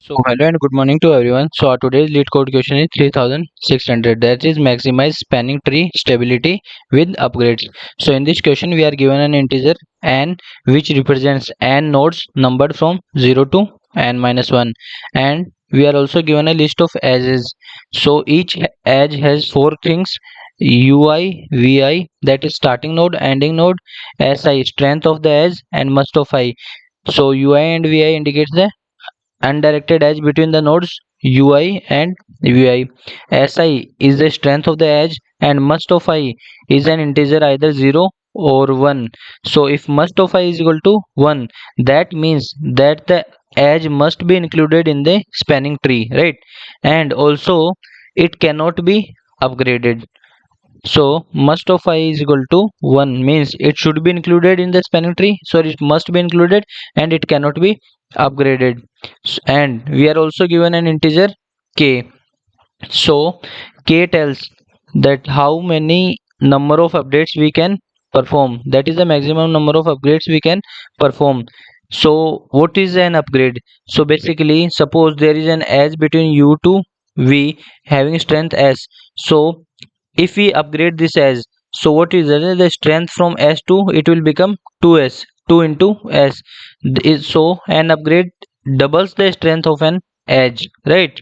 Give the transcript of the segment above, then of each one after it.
So hello and good morning to everyone. So our today's lead code question is 3600, that is maximize spanning tree stability with upgrades. So in this question we are given an integer n which represents n nodes numbered from 0 to n minus 1, and we are also given a list of edges. So each edge has four things: ui, vi, that is starting node, ending node, si strength of the edge, and must of I. So ui and vi indicates the undirected edge between the nodes ui and vi. Si is the strength of the edge, and must of I is an integer either 0 or 1. So if must of I is equal to 1, that means that the edge must be included in the spanning tree, right? And also it cannot be upgraded. So must of I is equal to 1 means it should be included in the spanning tree. So it must be included and it cannot be upgraded. And we are also given an integer k. So k tells that how many number of updates we can perform. That is the maximum number of upgrades we can perform. So what is an upgrade? So basically suppose there is an edge between u to v having strength s. So if we upgrade this edge, so what is the strength from s to it will become 2s, 2 into s. So an upgrade doubles the strength of an edge, right?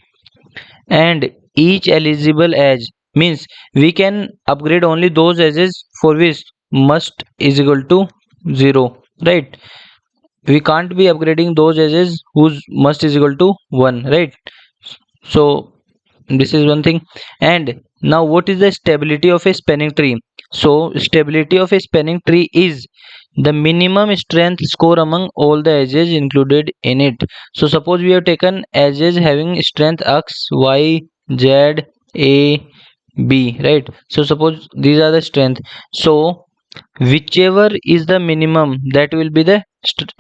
And each eligible edge means we can upgrade only those edges for which must is equal to 0, right? We can't be upgrading those edges whose must is equal to 1, right? So this is one thing. And now what is the stability of a spanning tree? So stability of a spanning tree is the minimum strength score among all the edges included in it. So suppose we have taken edges having strength x, y, z, a, b, right? So suppose these are the strength. So whichever is the minimum, that will be the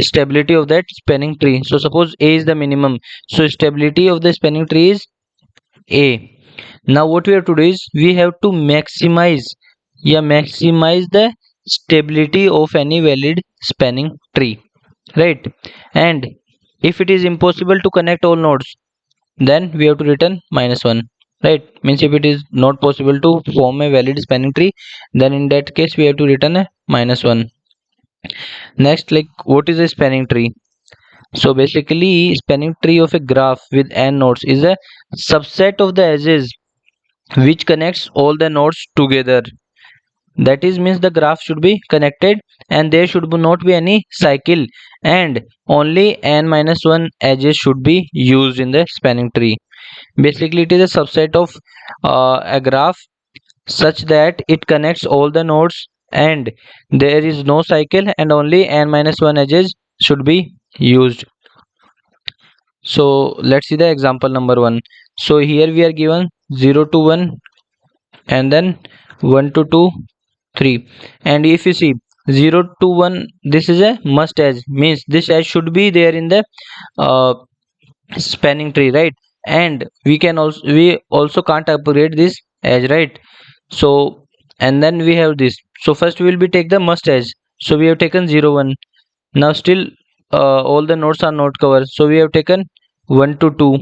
stability of that spanning tree. So suppose a is the minimum, so stability of the spanning tree is a. Now what we have to do is we have to maximize the stability of any valid spanning tree, right? And if it is impossible to connect all nodes, then we have to return -1, right? Means if it is not possible to form a valid spanning tree, then in that case we have to return a -1. Next, like, what is a spanning tree? So basically spanning tree of a graph with n nodes is a subset of the edges which connects all the nodes together. That is means the graph should be connected and there should not be any cycle, and only n minus 1 edges should be used in the spanning tree. Basically it is a subset of a graph such that it connects all the nodes and there is no cycle and only n minus 1 edges should be used. So let's see the example number 1. So here we are given 0 to 1 and then 1 to 2, 3. And if you see 0 to 1, this is a must edge, means this edge should be there in the uh, spanning tree, right? And we also can't upgrade this edge, right? So and then we have this. So first we will be take the must edge. So we have taken 0 1. Now still all the nodes are not covered, so we have taken 1 to 2.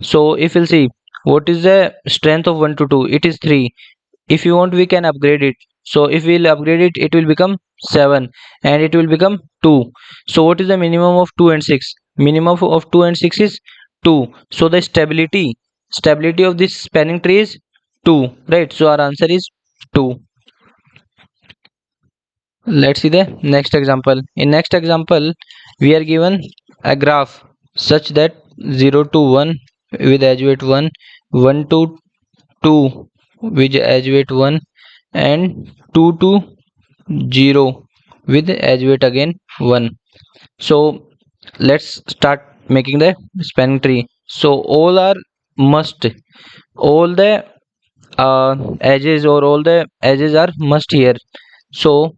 So if you'll see what is the strength of 1 to 2, it is 3. If you want we can upgrade it. So if we'll upgrade it, it will become 7 and it will become 2. So what is the minimum of 2 and 6? Minimum of 2 and 6 is 2. So the stability of this spanning tree is 2, right? So our answer is 2. Let's see the next example. In next example we are given a graph such that 0 to 1 with edge weight 1, 1 to 2 with edge weight 1, and 2 to 0 with edge weight again 1. So let's start making the spanning tree. So all are must, all the edges or all the edges are must here. So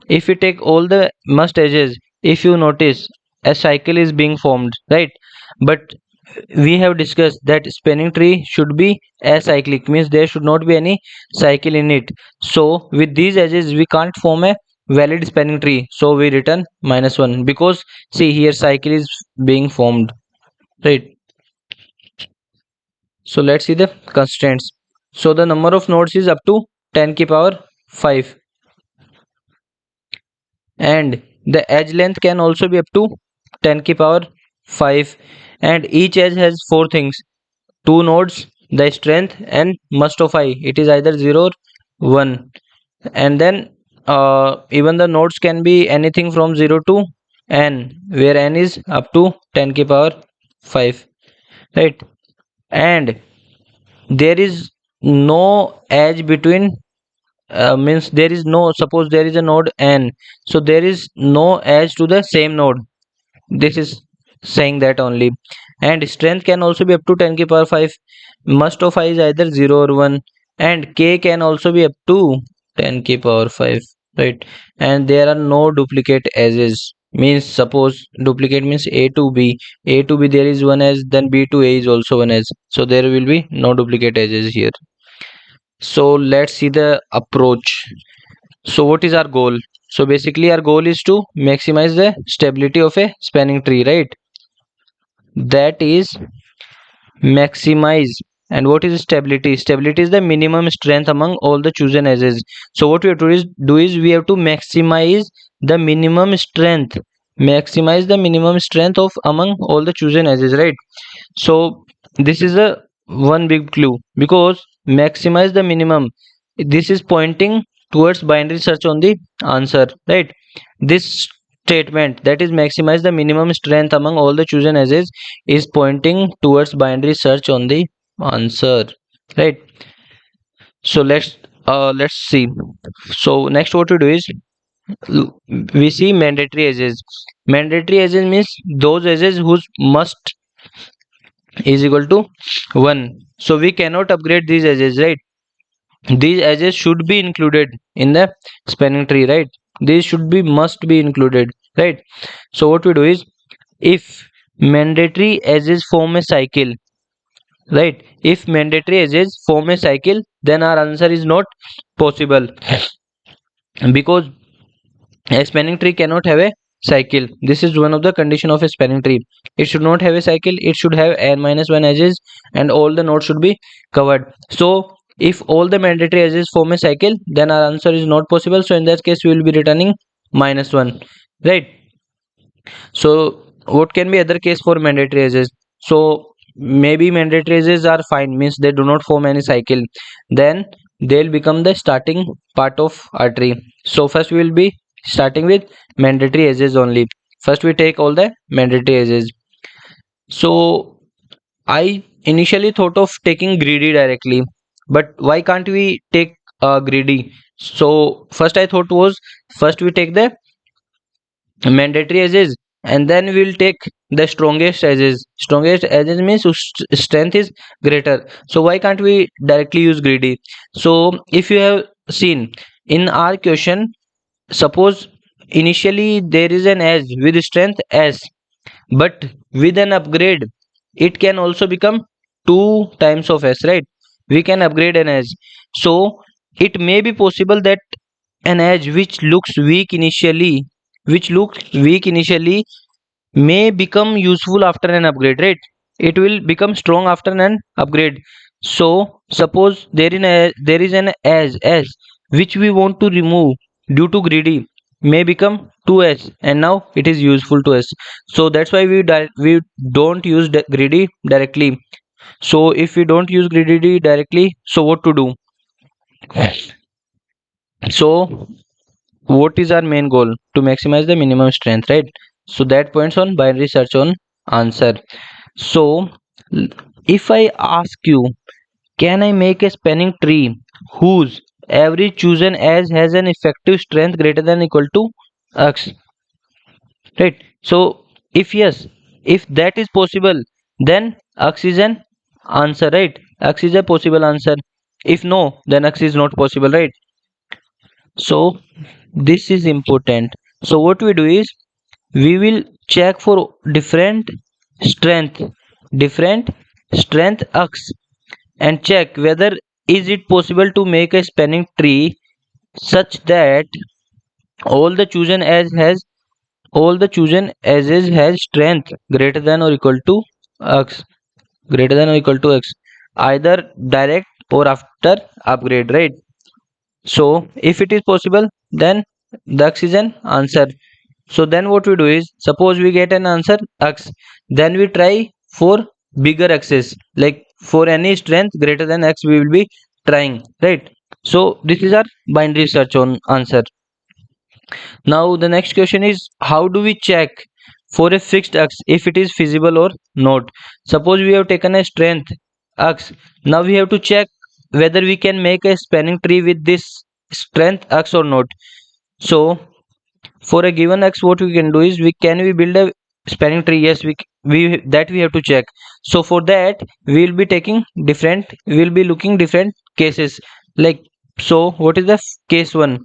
if we take all the must edges, if you notice a cycle is being formed, right? But we have discussed that spanning tree should be acyclic, means there should not be any cycle in it. So with these edges we can't form a valid spanning tree, so we return -1 because see here cycle is being formed, right? So let's see the constraints. So the number of nodes is up to 10 की power 5 and the edge length can also be up to 10 की power 5 and each edge has four things: two nodes, the strength and must of I. It is either 0 or 1, and then even the nodes can be anything from 0 to n, where n is up to 10 की power 5, right? And there is no edge between, means there is no, suppose there is a node n, so there is no edge to the same node. This is saying that only. And strength can also be up to 10 की power 5. Must of I is either 0 or 1, and k can also be up to 10 की power 5, right? And there are no duplicate edges, means suppose duplicate means a to b, a to b there is one edge, then b to a is also one edge, so there will be no duplicate edges here. So let's see the approach. So what is our goal? So basically our goal is to maximize the stability of a spanning tree, right? That is maximize. And what is stability? Stability is the minimum strength among all the chosen edges. So what we have to do is we have to maximize the minimum strength, maximize the minimum strength of among all the chosen edges, right? So this is a one big clue, because maximize the minimum, this is pointing towards binary search on the answer, right? This statement, that is maximize the minimum strength among all the chosen edges, is pointing towards binary search on the answer, right? So let's see. So next what we do is we see mandatory edges. Mandatory edges means those edges whose must is equal to 1. So we cannot upgrade these edges, right? These edges should be included in the spanning tree, right? These should be, must be included, right? So what we do is, if mandatory edges form a cycle, right? If mandatory edges form a cycle, then our answer is not possible, because a spanning tree cannot have a cycle. This is one of the condition of a spanning tree. It should not have a cycle, it should have n minus 1 edges, and all the nodes should be covered. So if all the mandatory edges form a cycle, then our answer is not possible. So in that case we will be returning -1, right? So what can be other case for mandatory edges? So maybe mandatory edges are fine, means they do not form any cycle, then they'll become the starting part of our tree. So first we will be starting with mandatory edges only. First we take all the mandatory edges. So I initially thought of taking greedy directly, but why can't we take greedy? So first I thought was, first we take the mandatory edges and then we'll take the strongest edges. Strongest edges means whose strength is greater. So why can't we directly use greedy? So if you have seen in our question, suppose initially there is an edge with strength s, but with an upgrade it can also become 2 times of s, right? We can upgrade an edge. So it may be possible that an edge which looks weak initially may become useful after an upgrade, right? It will become strong after an upgrade. So suppose there is an edge s which we want to remove due to greedy, may become 2s, and now it is useful to us. So that's why we don't use greedy directly. So if we don't use greedy directly, so what to do? So what is our main goal? To maximize the minimum strength, right? So that points on binary search on answer. So if I ask you, can I make a spanning tree whose every chosen edge has an effective strength greater than or equal to x, right? So if yes, if that is possible, then x is an answer, right? X is a possible answer. If no, then x is not possible, right? So this is important. So what we do is we will check for strength different strength x, and check whether is it possible to make a spanning tree such that all the chosen edge has all the chosen edges has strength greater than or equal to x, greater than or equal to x. either direct or after upgrade, right? So if it is possible, then the x is an answer. So then what we do is, suppose we get an answer x, then we try for bigger x's, like for any strength greater than x we will be trying, right? So this is our binary search on answer. Now the next question is, how do we check for a fixed x if it is feasible or not? Suppose we have taken a strength x, now we have to check whether we can make a spanning tree with this strength x or not. So for a given x, what we can do is, we build a spanning tree? Yes, we that we have to check. So for that we will be taking different, we will be looking different cases, like, so what is the case 1?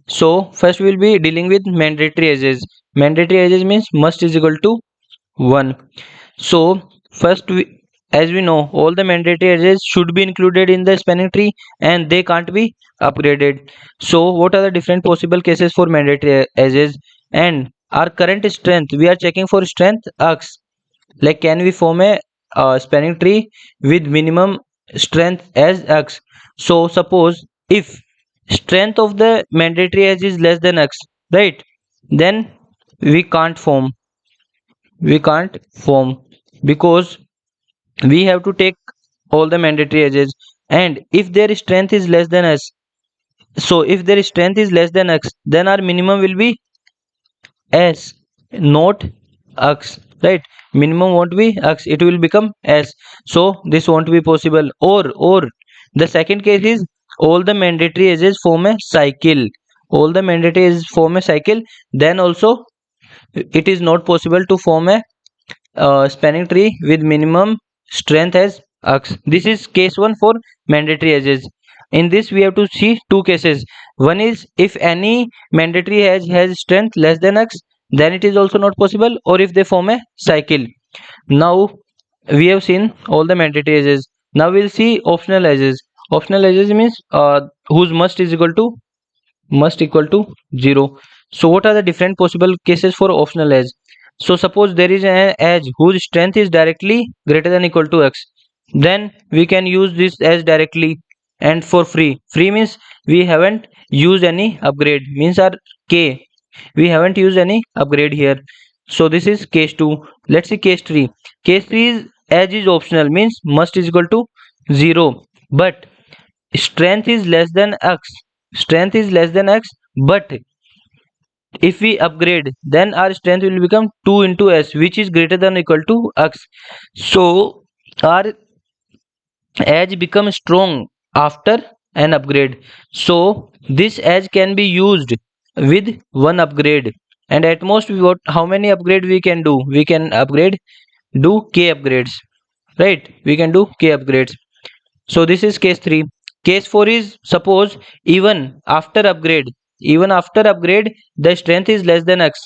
So first we will be dealing with mandatory edges. Mandatory edges means must is equal to 1. So first as we know, all the mandatory edges should be included in the spanning tree and they can't be upgraded. So what are the different possible cases for mandatory edges? And our current strength, we are checking for strength x, like can we form a spanning tree with minimum strength as x? So suppose if strength of the mandatory edge is less than x, right, then we can't form, we can't form because we have to take all the mandatory edges. And if their strength is less than s, so if their strength is less than x, then our minimum will be s, not x, right? Minimum won't be x, it will become s. So this won't be possible. Or the second case is, all the mandatory edges form a cycle, all the mandatory edges form a cycle, then also it is not possible to form a spanning tree with minimum strength as x. This is case 1 for mandatory edges. In this we have to see two cases. One is, if any mandatory edge has strength less than x, then it is also not possible, or if they form a cycle. Now we have seen all the mandatory edges. Now we'll see optional edges. Optional edges means whose must is equal to, must equal to 0. So what are the different possible cases for optional edge? So suppose there is an edge whose strength is directly greater than equal to x, then we can use this edge directly. And for free, free means we haven't used any upgrade, means our k, we haven't used any upgrade here. So this is case 2. Let's see case 3. Case 3 is, edge is optional, means must is equal to 0, but strength is less than x, strength is less than x, but if we upgrade, then our strength will become 2 into s, which is greater than or equal to x. So our edge becomes strong after an upgrade. So this edge can be used with one upgrade, and at most we got how many upgrade we can do? We can upgrade, do k upgrades, right? We can do k upgrades. So this is case 3. Case 4 is, suppose even after upgrade, even after upgrade the strength is less than x.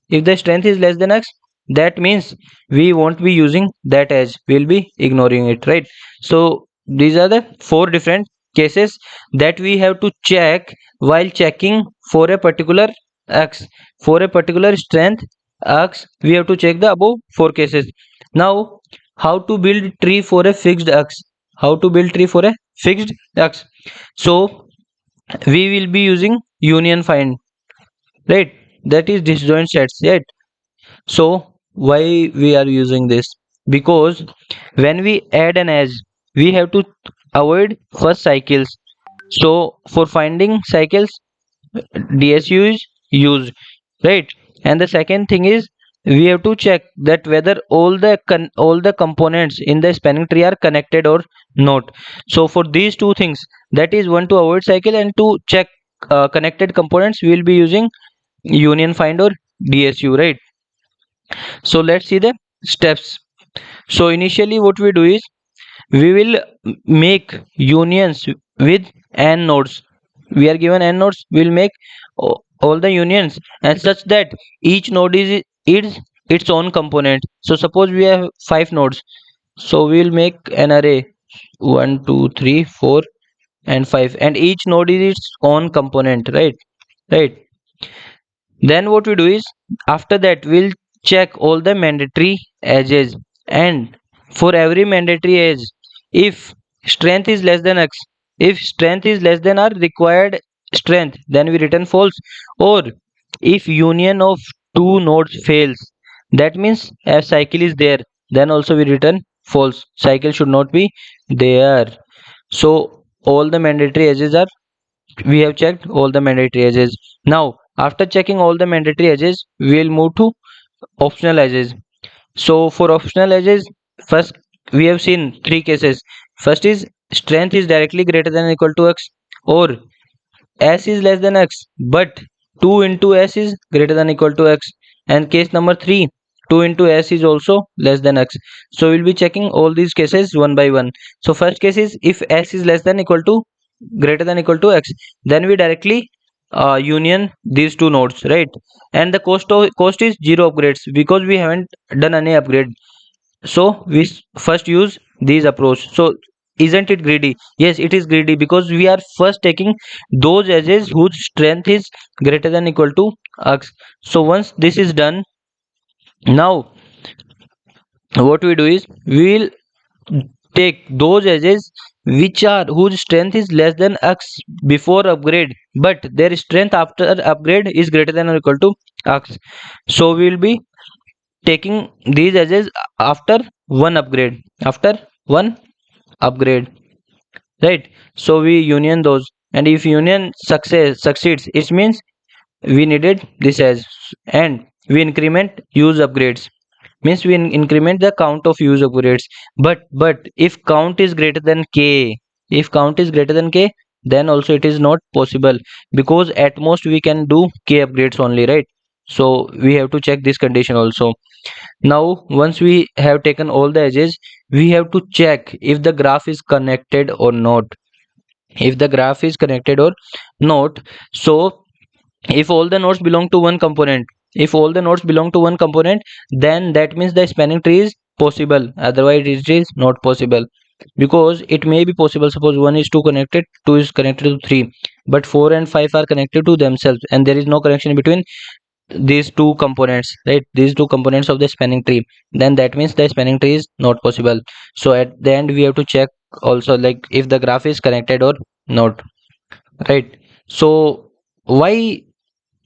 If the strength is less than x, that means we won't be using that edge, we'll be ignoring it, right? So these are the 4 different cases that we have to check while checking for a particular x. For a particular strength x, we have to check the above 4 cases. Now how to build tree for a fixed x? How to build tree for a fixed x? So we will be using union find, right? That is disjoint sets, right? So why we are using this? Because when we add an edge, we have to avoid first cycles. So for finding cycles, DSU is used, right? And the second thing is, we have to check that whether all the components in the spanning tree are connected or not. So for these two things, that is, one, to avoid cycle, and to check connected components, we will be using union find or DSU, right? So let's see the steps. So initially what we do is, we will make unions with n nodes. We are given n nodes, we will make all the unions, and such that each node is its own component. So suppose we have 5 nodes, so we will make an array 1 2 3 4 and 5, and each node is its own component, right? Then what we do is, after that we'll check all the mandatory edges, and for every mandatory edge if strength is less than x, if strength is less than our required strength, then we return false. Or if union of two nodes fails, that means a cycle is there, then also we return false. Cycle should not be there. So all the mandatory edges are, we have checked all the mandatory edges. Now after checking all the mandatory edges, we will move to optional edges. So for optional edges, first we have seen three cases. First is strength is directly greater than or equal to x, or s is less than x, but 2 into s is greater than or equal to x. And case number 3, 2 into s is also less than x. So we'll be checking all these cases one by one. So first case is if s is less than or equal to greater than or equal to x, then we directly union these two nodes, right? And the cost is zero upgrades because we haven't done any upgrade. So we first use these approach. So isn't it greedy? Yes, it is greedy because we are first taking those edges whose strength is greater than equal to x. So once this is done, now what we do is we will take those edges which are whose strength is less than x before upgrade, but their strength after upgrade is greater than or equal to x. So we will be taking these edges after one upgrade, after one upgrade, right? So we union those, and if union succeeds, it means we needed this edge, and we increment use upgrades, means we increment the count of use upgrades. But if count is greater than k, if count is greater than k, then also it is not possible, because at most we can do k upgrades only, right? So we have to check this condition also. Now once we have taken all the edges, we have to check if the graph is connected or not, if the graph is connected or not. So if all the nodes belong to one component, if all the nodes belong to one component, then that means the spanning tree is possible, otherwise it is not possible. Because it may be possible, suppose 1 is 2 connected, 2 is connected to 3, but 4 and 5 are connected to themselves and there is no connection between these two components, right? These two components of the spanning tree, then that means the spanning tree is not possible. So at the end we have to check also, like if the graph is connected or not, right? So why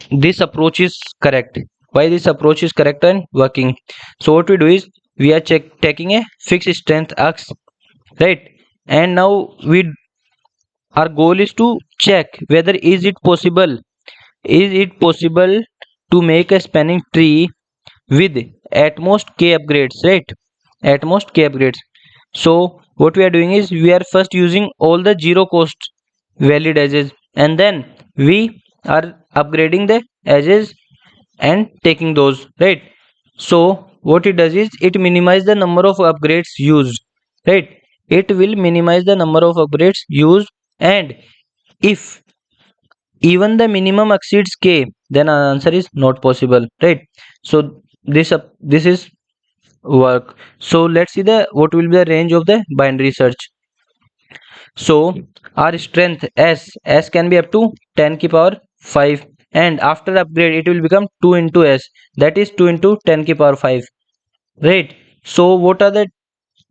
this approach is correct, why this approach is correct and working? So what we do is we are taking a fixed strength x, right? And now we, our goal is to check whether is it possible to make a spanning tree with at most k upgrades, right? At most k upgrades. So what we are doing is we are first using all the zero cost valid edges, and then we are upgrading the edges and taking those, right? So what it does is it minimize the number of upgrades used, right? It will minimize the number of upgrades used, and if even the minimum exceeds k, then our answer is not possible, right? So this is work. So let's see the what will be the range of the binary search. So our strength s can be up to 10 ki power 5, and after upgrade it will become 2 into s, that is 2 into 10 ki power 5, right? So what are the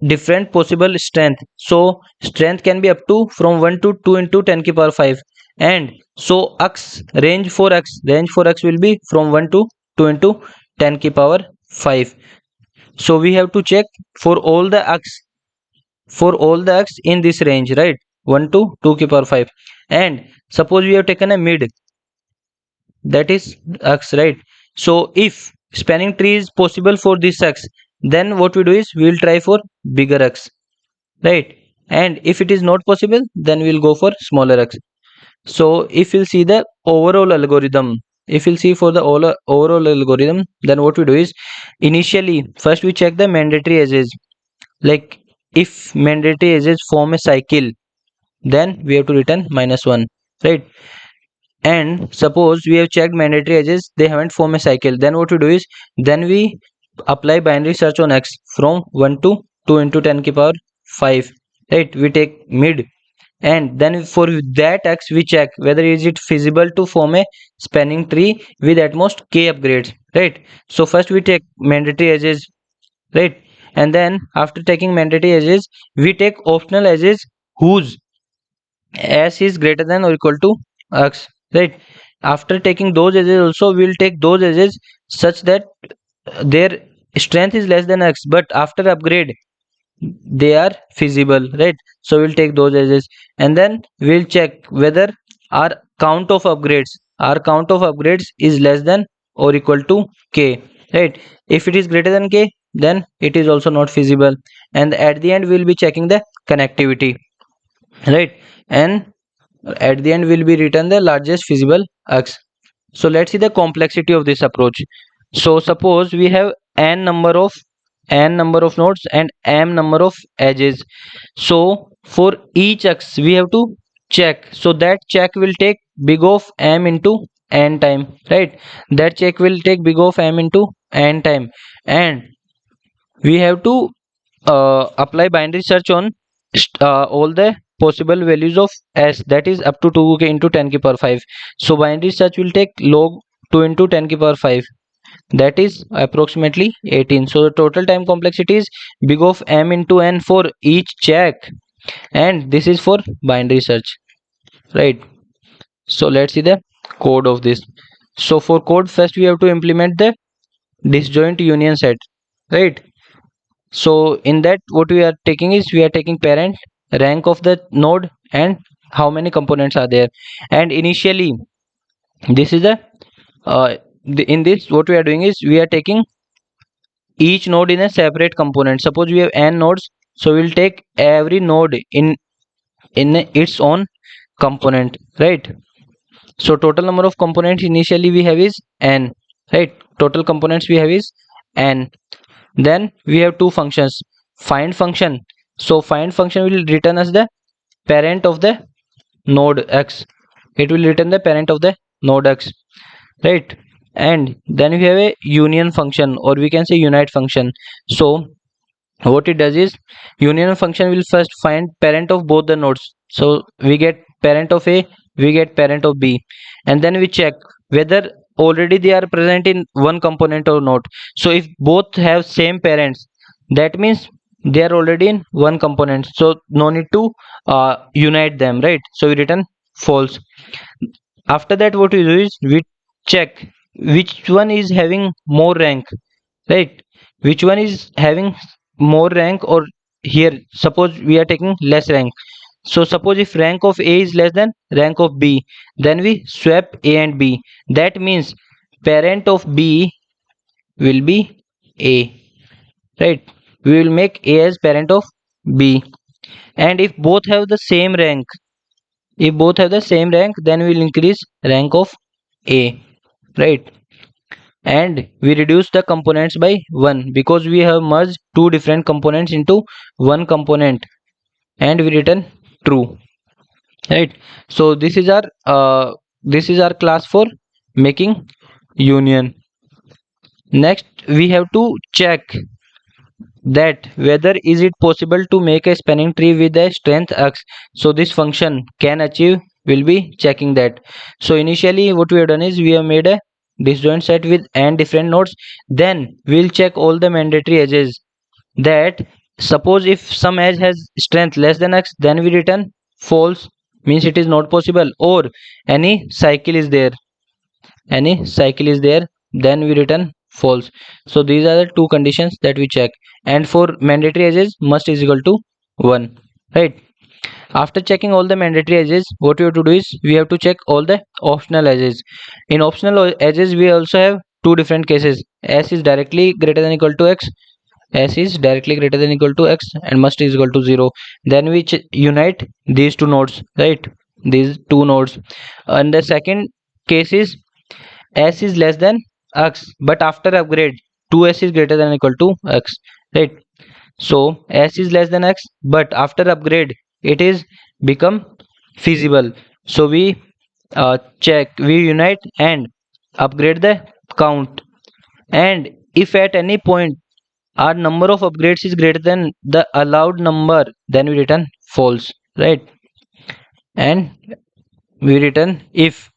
different possible strength? So strength can be up to from 1 to 2 into 10 ki power 5, and so x range for x will be from 1 to 2 into 10 ki power 5. So we have to check for all the x, for all the x in this range, right? 1 to 2 ki power 5, and suppose we have taken a mid, that is x, right? So if spanning tree is possible for this x, then what we do is we will try for bigger x, right? And if it is not possible, then we will go for smaller x. So if you'll see the overall algorithm, if you'll see for the overall algorithm, then what we do is initially first we check the mandatory edges, like if mandatory edges form a cycle, then we have to return -1, right? And suppose we have checked mandatory edges, they haven't formed a cycle, then what we do is then we apply binary search on x from 1 to 2 into 10 ki power 5, right? We take mid, and then for that x we check whether is it feasible to form a spanning tree with at most k upgrades, right? So first we take mandatory edges, right? and then after taking mandatory edges we take optional edges whose s is greater than or equal to x, right? After taking those edges also we'll take those edges such that their strength is less than x, but after upgrade they are feasible, right? So we'll take those edges and then we'll check whether our count of upgrades is less than or equal to k, right? If it is greater than k, then it is also not feasible, and at the end we'll be checking the connectivity, right? And at the end will be return the largest feasible x. So let's see the complexity of this approach. So suppose we have n number of nodes and m number of edges. So for each x we have to check, so that check will take big of m into n time, right? That check will take big of m into n time, and we have to apply binary search on all the possible values of s, that is up to 2k into 10 k power 5. So binary search will take log 2 into 10 k power 5, that is approximately 18. So the total time complexity is big of m into n for each check, and this is for binary search, right? So let's see the code of this. So for code, first we have to implement the disjoint union set, right? So in that what we are taking is we are taking parent, rank of the node, and how many components are there. And initially this is in this what we are doing is we are taking each node in a separate component. Suppose we have n nodes, so we'll take every node in its own component, right? So total number of components initially we have is n, right? Total components we have is n. Then we have two functions, find function. So find function will return us the parent of the node x, it will return the parent of the node x, right? And then we have a union function, or we can say unite function. So what it does is union function will first find parent of both the nodes, so we get parent of a, we get parent of b, and then we check whether already they are present in one component or not. So if both have same parents, that means they are already in one component, so no need to unite them, right? So we return false. After that what we do is we check which one is having more rank, right? Which one is having more rank, or here suppose we are taking less rank. So suppose if rank of a is less than rank of b, then we swap a and b. That means parent of b will be a, right? We will make a as parent of b. And if both have the same rank, if both have the same rank, then we will increase rank of a, right? And we reduce the components by 1 because we have merged two different components into one component, and we return true, right? So this is our class for making union. Next we have to check that whether is it possible to make a spanning tree with a strength x. So this function can achieve, will be checking that. So initially what we have done is we have made a disjoint set with n different nodes, then we'll check all the mandatory edges, that suppose if some edge has strength less than x, then we return false, means it is not possible, or any cycle is there, any cycle is there, then we return false. So these are the two conditions that we check, and for mandatory edges must is equal to 1, right? After checking all the mandatory edges, what we have to do is we have to check all the optional edges. In optional edges we also have two different cases, s is directly greater than equal to x, s is directly greater than equal to x, and must is equal to 0. Then we unite these two nodes, right? These two nodes. And the second case is s is less than x, but after upgrade 2s is greater than equal to x, right? So s is less than x, but after upgrade it is become feasible, so we check, we unite and upgrade the count, and if at any point our number of upgrades is greater than the allowed number, then we return false, right? And we return if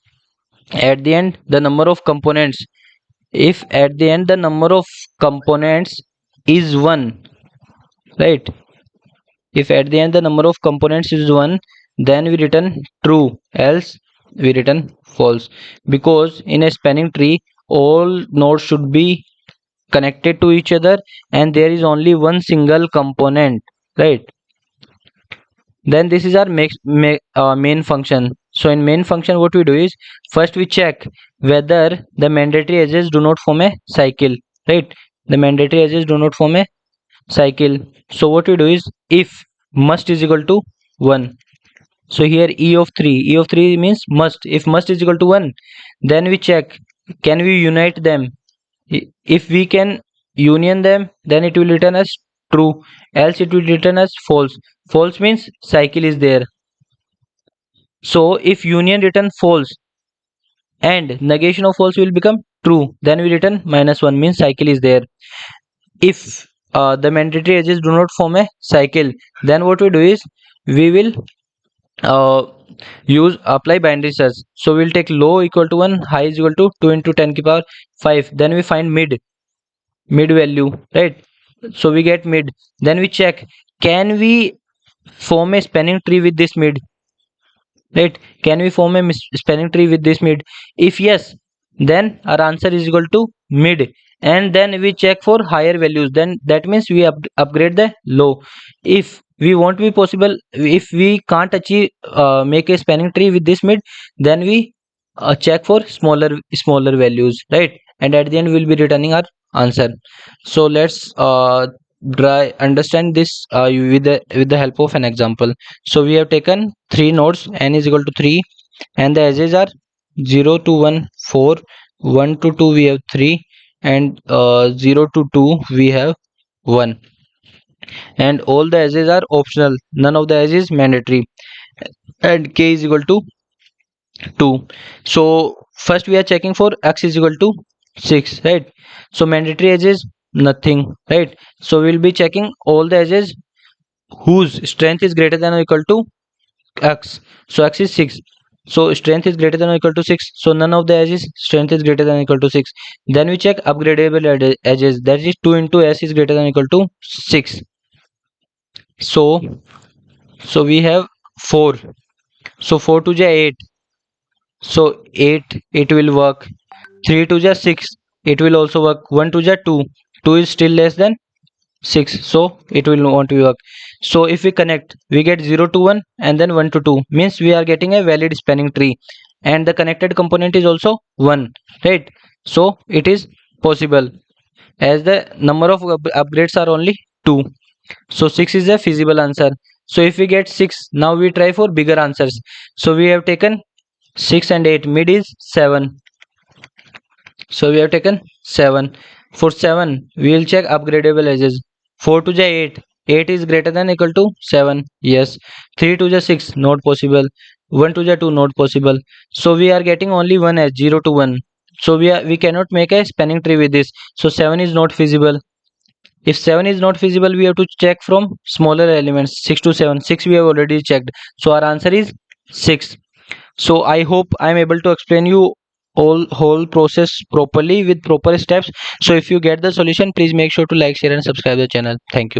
at the end the number of components, if at the end the number of components is 1, right? If at the end the number of components is 1, then we return true, else we return false, because in a spanning tree all nodes should be connected to each other and there is only one single component, right? Then this is our main function. So in main function what we do is, first we check whether the mandatory edges do not form a cycle, right? The mandatory edges do not form a cycle. So what we do is, if must is equal to 1, so here e of 3 means must. If must is equal to 1, then we check can we unite them. If we can union them, then it will return as true, else it will return as false. False means cycle is there. So if union return false and negation of false will become true, then we return -1, means cycle is there. If the mandatory edges do not form a cycle, then what we do is, we will uh, use apply binary search. So we'll take low equal to 1, high is equal to 2 into 10 to the power 5, then we find mid value, right? So we get mid, then we check can we form a spanning tree with this mid, right? Can we form a spanning tree with this mid? If yes, then our answer is equal to mid, and then we check for higher values, then that means we upgrade the low. If we won't be possible, if we can't achieve make a spanning tree with this mid, then we check for smaller values, right? And at the end we'll be returning our answer. So let's try understand this with the help of an example. So we have taken three nodes, n is equal to 3, and the edges are 0 to 1 4, 1 to 2 we have 3, and 0 to 2 we have 1, and all the edges are optional, none of the edges is mandatory, and k is equal to 2. So first we are checking for x is equal to 6, right? So mandatory edge is nothing, right? So we'll be checking all the edges whose strength is greater than or equal to x. So x is 6, so strength is greater than or equal to 6, so none of the edges strength is greater than or equal to 6. Then we check upgradable edges, that is 2 into s is greater than or equal to 6. So we have 4, so 4 to the 8, so 8 it will work. 3 to the 6 it will also work. 1 to the 2, 2 is still less than 6, so it will not work. So if we connect, we get 0 to 1 and then 1 to 2, means we are getting a valid spanning tree, and the connected component is also 1, right? So it is possible, as the number of upgrades are only 2, so 6 is a feasible answer. So if we get 6, now we try for bigger answers. So we have taken 6 and 8, mid is 7, so we have taken 7. For 7 we will check upgradable edges. 4 to the 8, 8 is greater than equal to 7, yes. 3 to the 6 not possible. 1 to the 2 not possible. So we are getting only one edge, 0 to 1, so we cannot make a spanning tree with this, so 7 is not feasible. If 7 is not feasible, we have to check from smaller elements, 6 to 7. 6 we have already checked, so our answer is 6. So I hope I am able to explain you all whole process properly with proper steps. So if you get the solution, please make sure to like, share and subscribe the channel. Thank you.